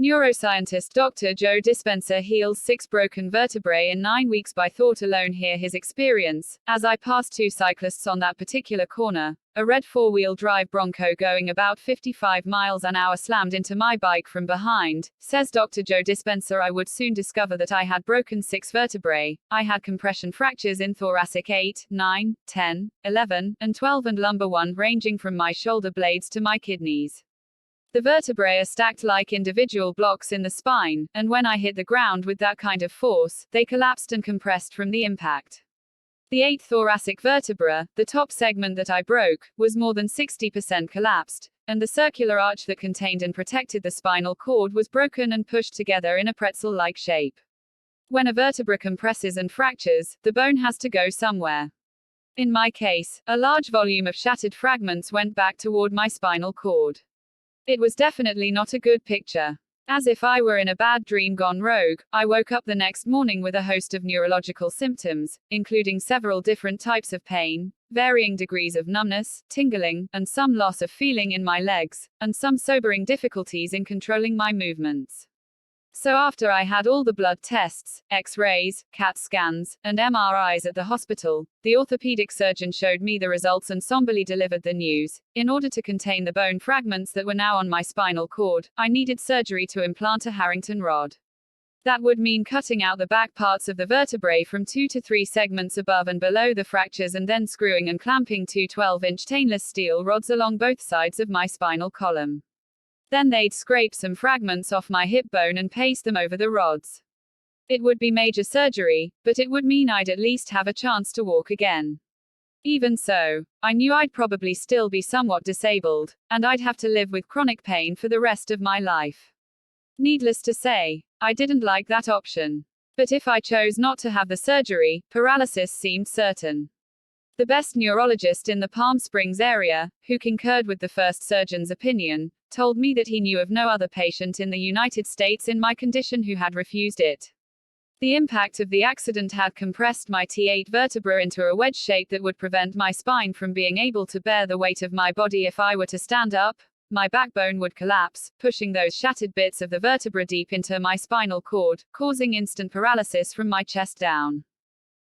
Neuroscientist Dr. Joe Dispensa heals 6 broken vertebrae in 9 weeks by thought alone. Hear his experience. As I passed 2 cyclists on that particular corner, a red 4-wheel drive Bronco going about 55 miles an hour slammed into my bike from behind. Says Dr. Joe Dispensa, I would soon discover that I had broken 6 vertebrae. I had compression fractures in thoracic 8, 9, 10, 11, and 12 and lumbar 1 ranging from my shoulder blades to my kidneys. The vertebrae are stacked like individual blocks in the spine, and when I hit the ground with that kind of force, they collapsed and compressed from the impact. The 8th thoracic vertebra, the top segment that I broke, was more than 60% collapsed, and the circular arch that contained and protected the spinal cord was broken and pushed together in a pretzel-like shape. When a vertebra compresses and fractures, the bone has to go somewhere. In my case, a large volume of shattered fragments went back toward my spinal cord. It was definitely not a good picture. As if I were in a bad dream gone rogue, I woke up the next morning with a host of neurological symptoms, including several different types of pain, varying degrees of numbness, tingling, and some loss of feeling in my legs, and some sobering difficulties in controlling my movements. So after I had all the blood tests, X-rays, CAT scans, and MRIs at the hospital, the orthopedic surgeon showed me the results and somberly delivered the news. In order to contain the bone fragments that were now on my spinal cord, I needed surgery to implant a Harrington rod. That would mean cutting out the back parts of the vertebrae from 2 to 3 segments above and below the fractures and then screwing and clamping 2 12-inch stainless steel rods along both sides of my spinal column. Then they'd scrape some fragments off my hip bone and paste them over the rods. It would be major surgery, but it would mean I'd at least have a chance to walk again. Even so, I knew I'd probably still be somewhat disabled, and I'd have to live with chronic pain for the rest of my life. Needless to say, I didn't like that option. But if I chose not to have the surgery, paralysis seemed certain. The best neurologist in the Palm Springs area, who concurred with the first surgeon's opinion, told me that he knew of no other patient in the United States in my condition who had refused it. The impact of the accident had compressed my T8 vertebra into a wedge shape that would prevent my spine from being able to bear the weight of my body if I were to stand up. My backbone would collapse, pushing those shattered bits of the vertebra deep into my spinal cord, causing instant paralysis from my chest down.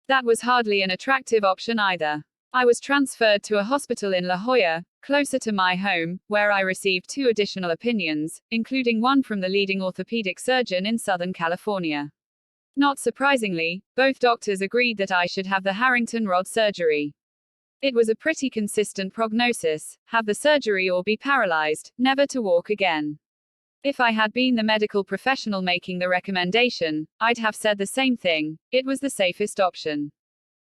That was hardly an attractive option either. I was transferred to a hospital in La Jolla, closer to my home, where I received 2 additional opinions, including one from the leading orthopedic surgeon in Southern California. Not surprisingly, both doctors agreed that I should have the Harrington rod surgery. It was a pretty consistent prognosis: have the surgery or be paralyzed, never to walk again. If I had been the medical professional making the recommendation, I'd have said the same thing: it was the safest option.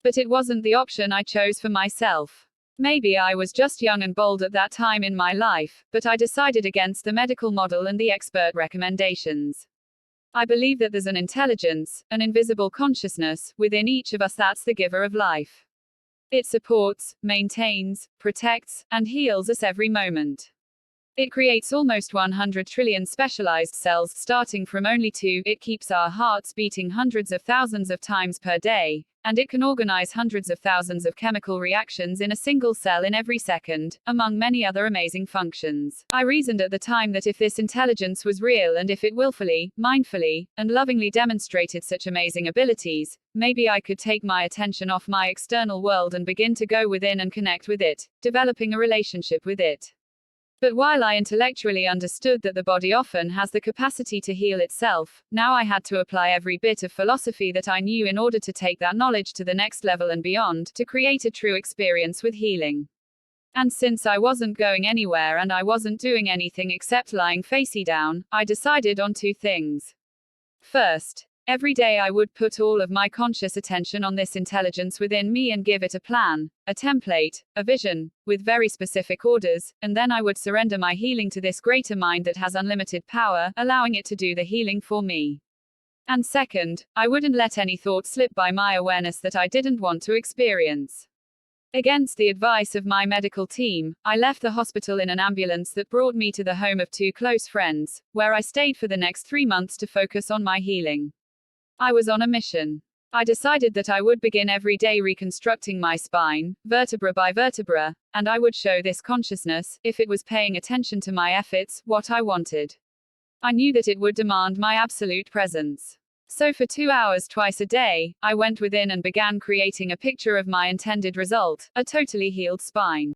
But it wasn't the option I chose for myself. Maybe I was just young and bold at that time in my life, but I decided against the medical model and the expert recommendations. I believe that there's an intelligence, an invisible consciousness, within each of us that's the giver of life. It supports, maintains, protects, and heals us every moment. It creates almost 100 trillion specialized cells starting from only 2. It keeps our hearts beating hundreds of thousands of times per day, and it can organize hundreds of thousands of chemical reactions in a single cell in every second, among many other amazing functions. I reasoned at the time that if this intelligence was real and if it willfully, mindfully, and lovingly demonstrated such amazing abilities, maybe I could take my attention off my external world and begin to go within and connect with it, developing a relationship with it. But while I intellectually understood that the body often has the capacity to heal itself, now I had to apply every bit of philosophy that I knew in order to take that knowledge to the next level and beyond, to create a true experience with healing. And since I wasn't going anywhere and I wasn't doing anything except lying facey down, I decided on 2 things. First, every day I would put all of my conscious attention on this intelligence within me and give it a plan, a template, a vision, with very specific orders, and then I would surrender my healing to this greater mind that has unlimited power, allowing it to do the healing for me. And second, I wouldn't let any thought slip by my awareness that I didn't want to experience. Against the advice of my medical team, I left the hospital in an ambulance that brought me to the home of 2 close friends, where I stayed for the next 3 months to focus on my healing. I was on a mission. I decided that I would begin every day reconstructing my spine, vertebra by vertebra, and I would show this consciousness, if it was paying attention to my efforts, what I wanted. I knew that it would demand my absolute presence. So for 2 hours twice a day, I went within and began creating a picture of my intended result, a totally healed spine.